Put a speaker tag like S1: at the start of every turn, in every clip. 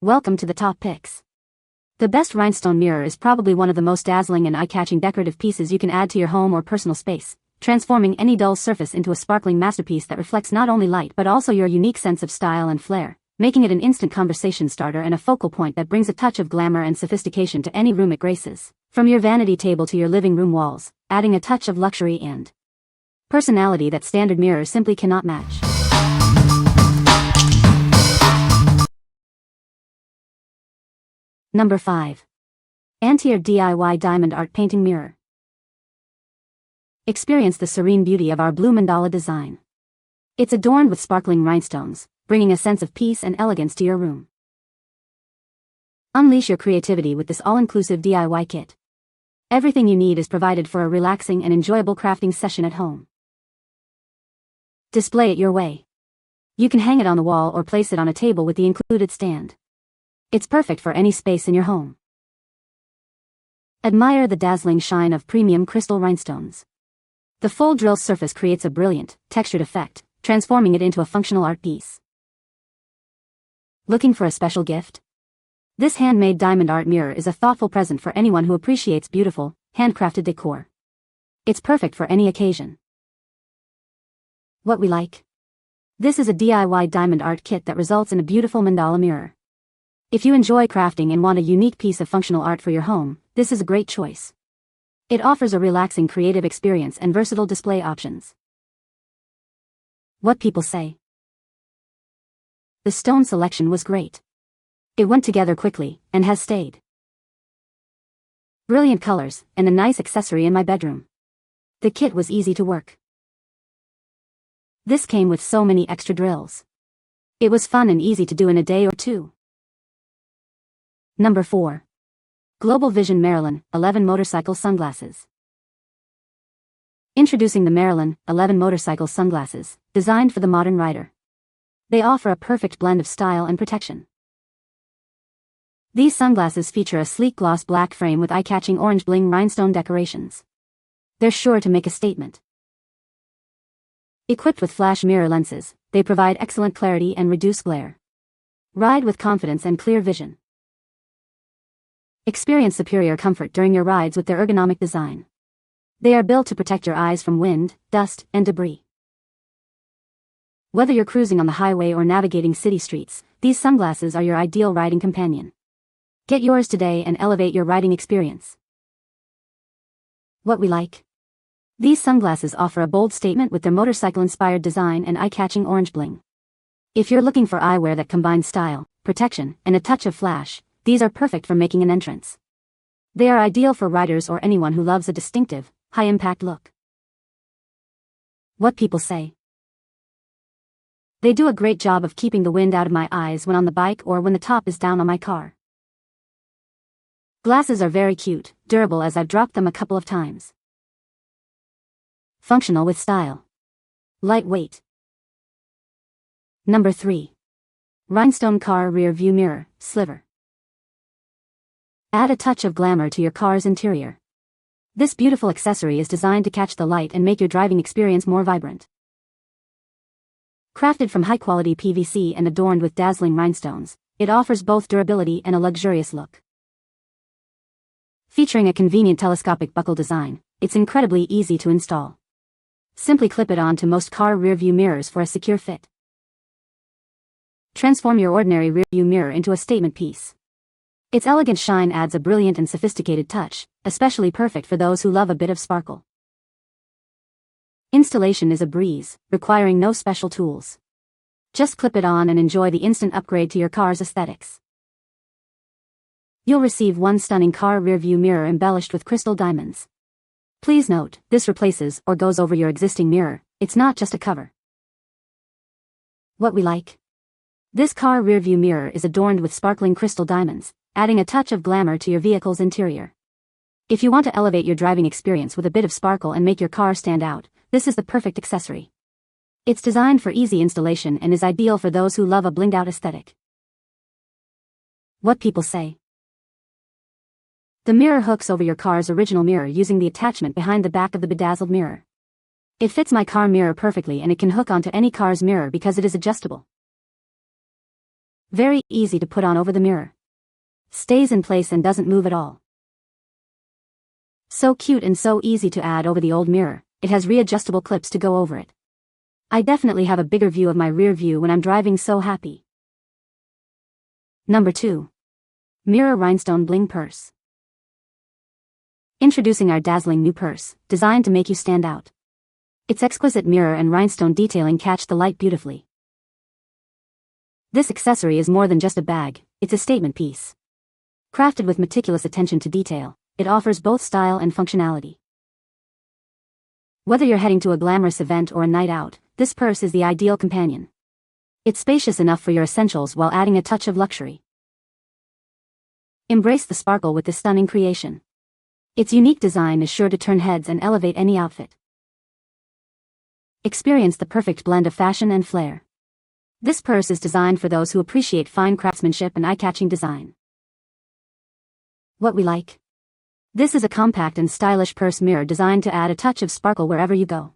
S1: Welcome to the top picks. The best rhinestone mirror is probably one of the most dazzling and eye-catching decorative pieces you can add to your home or personal space, transforming any dull surface into a sparkling masterpiece that reflects not only light but also your unique sense of style and flair, making it an instant conversation starter and a focal point that brings a touch of glamour and sophistication to any room it graces. From your vanity table to your living room walls, adding a touch of luxury and personality that standard mirrors simply cannot match. Number 5. Antor DIY Diamond Art Painting Mirror. Experience the serene beauty of our blue mandala design. It's adorned with sparkling rhinestones, bringing a sense of peace and elegance to your room. Unleash your creativity with this all-inclusive DIY kit. Everything you need is provided for a relaxing and enjoyable crafting session at home. Display it your way. You can hang it on the wall or place it on a table with the included stand. It's perfect for any space in your home. Admire the dazzling shine of premium crystal rhinestones. The full drill surface creates a brilliant, textured effect, transforming it into a functional art piece. Looking for a special gift? This handmade diamond art mirror is a thoughtful present for anyone who appreciates beautiful, handcrafted decor. It's perfect for any occasion. What we like? This is a DIY diamond art kit that results in a beautiful mandala mirror. If you enjoy crafting and want a unique piece of functional art for your home, this is a great choice. It offers a relaxing creative experience and versatile display options. What people say? The stone selection was great. It went together quickly, and has stayed. Brilliant colors, and a nice accessory in my bedroom. The kit was easy to work. This came with so many extra drills. It was fun and easy to do in a day or two. Number 4. Global Vision Marilyn 11 Motorcycle Sunglasses. Introducing the Marilyn 11 Motorcycle Sunglasses, designed for the modern rider. They offer a perfect blend of style and protection. These sunglasses feature a sleek gloss black frame with eye-catching orange bling rhinestone decorations. They're sure to make a statement. Equipped with flash mirror lenses, they provide excellent clarity and reduce glare. Ride with confidence and clear vision. Experience superior comfort during your rides with their ergonomic design. They are built to protect your eyes from wind, dust, and debris. Whether you're cruising on the highway or navigating city streets, these sunglasses are your ideal riding companion. Get yours today and elevate your riding experience. What we like? These sunglasses offer a bold statement with their motorcycle-inspired design and eye-catching orange bling. If you're looking for eyewear that combines style, protection, and a touch of flash, these are perfect for making an entrance. They are ideal for riders or anyone who loves a distinctive, high-impact look. What people say? They do a great job of keeping the wind out of my eyes when on the bike or when the top is down on my car. Glasses are very cute, durable as I've dropped them a couple of times. Functional with style. Lightweight. Number 3. Rhinestone Car Rear View Mirror, Sliver. Add a touch of glamour to your car's interior. This beautiful accessory is designed to catch the light and make your driving experience more vibrant. Crafted from high-quality PVC and adorned with dazzling rhinestones, it offers both durability and a luxurious look. Featuring a convenient telescopic buckle design, it's incredibly easy to install. Simply clip it on to most car rear-view mirrors for a secure fit. Transform your ordinary rear-view mirror into a statement piece. Its elegant shine adds a brilliant and sophisticated touch, especially perfect for those who love a bit of sparkle. Installation is a breeze, requiring no special tools. Just clip it on and enjoy the instant upgrade to your car's aesthetics. You'll receive one stunning car rear-view mirror embellished with crystal diamonds. Please note, this replaces or goes over your existing mirror, it's not just a cover. What we like? This car rear-view mirror is adorned with sparkling crystal diamonds, adding a touch of glamour to your vehicle's interior. If you want to elevate your driving experience with a bit of sparkle and make your car stand out, this is the perfect accessory. It's designed for easy installation and is ideal for those who love a blinged-out aesthetic. What people say? The mirror hooks over your car's original mirror using the attachment behind the back of the bedazzled mirror. It fits my car mirror perfectly and it can hook onto any car's mirror because it is adjustable. Very easy to put on over the mirror. Stays in place and doesn't move at all. So cute and so easy to add over the old mirror, it has readjustable clips to go over it. I definitely have a bigger view of my rear view when I'm driving, so happy. Number 2. Mirror Rhinestone Bling Purse. Introducing our dazzling new purse, designed to make you stand out. Its exquisite mirror and rhinestone detailing catch the light beautifully. This accessory is more than just a bag, it's a statement piece. Crafted with meticulous attention to detail, it offers both style and functionality. Whether you're heading to a glamorous event or a night out, this purse is the ideal companion. It's spacious enough for your essentials while adding a touch of luxury. Embrace the sparkle with this stunning creation. Its unique design is sure to turn heads and elevate any outfit. Experience the perfect blend of fashion and flair. This purse is designed for those who appreciate fine craftsmanship and eye-catching design. What we like. This is a compact and stylish purse mirror designed to add a touch of sparkle wherever you go.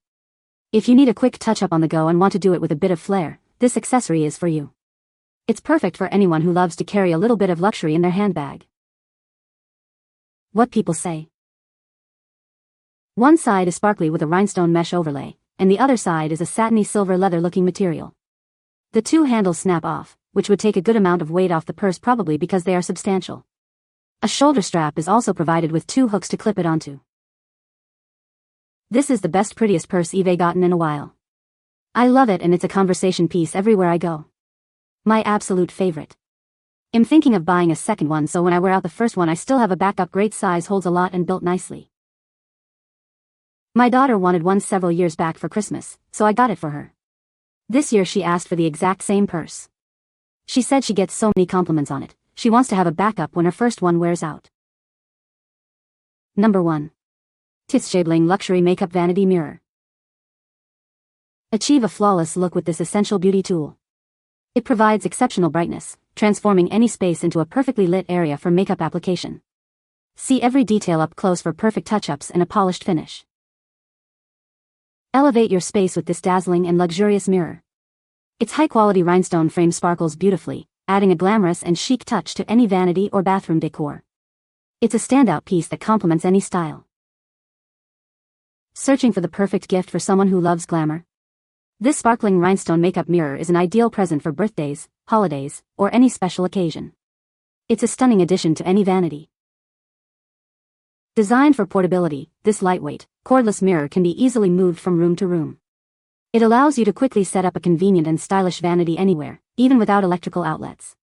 S1: If you need a quick touch-up on the go and want to do it with a bit of flair, this accessory is for you. It's perfect for anyone who loves to carry a little bit of luxury in their handbag. What people say. One side is sparkly with a rhinestone mesh overlay, and the other side is a satiny silver leather-looking material. The two handles snap off, which would take a good amount of weight off the purse, probably because they are substantial. A shoulder strap is also provided with 2 hooks to clip it onto. This is the best, prettiest purse I've gotten in a while. I love it, and it's a conversation piece everywhere I go. My absolute favorite. I'm thinking of buying a second one, so when I wear out the first one I still have a backup. Great size, holds a lot and built nicely. My daughter wanted one several years back for Christmas, so I got it for her. This year she asked for the exact same purse. She said she gets so many compliments on it, she wants to have a backup when her first one wears out. Number 1. TISHAABling Luxury Makeup Vanity Mirror. Achieve a flawless look with this essential beauty tool. It provides exceptional brightness, transforming any space into a perfectly lit area for makeup application. See every detail up close for perfect touch-ups and a polished finish. Elevate your space with this dazzling and luxurious mirror. Its high-quality rhinestone frame sparkles beautifully, adding a glamorous and chic touch to any vanity or bathroom decor. It's a standout piece that complements any style. Searching for the perfect gift for someone who loves glamour? This sparkling rhinestone makeup mirror is an ideal present for birthdays, holidays, or any special occasion. It's a stunning addition to any vanity. Designed for portability, this lightweight, cordless mirror can be easily moved from room to room. It allows you to quickly set up a convenient and stylish vanity anywhere, even without electrical outlets.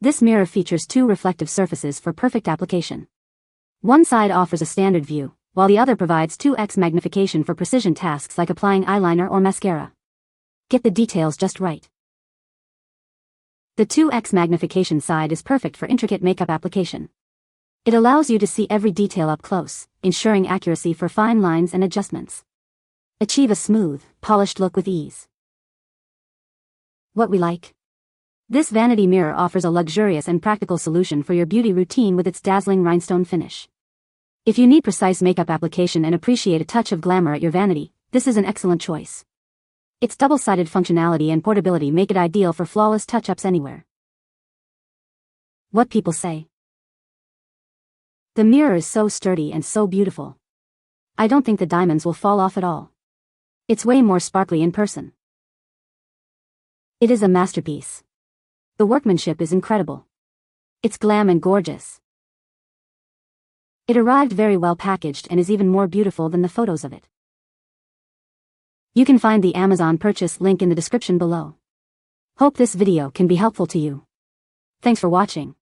S1: This mirror features 2 reflective surfaces for perfect application. One side offers a standard view, while the other provides 2x magnification for precision tasks like applying eyeliner or mascara. Get the details just right. The 2x magnification side is perfect for intricate makeup application. It allows you to see every detail up close, ensuring accuracy for fine lines and adjustments. Achieve a smooth, polished look with ease. What we like. This vanity mirror offers a luxurious and practical solution for your beauty routine with its dazzling rhinestone finish. If you need precise makeup application and appreciate a touch of glamour at your vanity, this is an excellent choice. Its double-sided functionality and portability make it ideal for flawless touch-ups anywhere. What people say. The mirror is so sturdy and so beautiful. I don't think the diamonds will fall off at all. It's way more sparkly in person. It is a masterpiece. The workmanship is incredible. It's glam and gorgeous. It arrived very well packaged and is even more beautiful than the photos of it. You can find the Amazon purchase link in the description below. Hope this video can be helpful to you. Thanks for watching.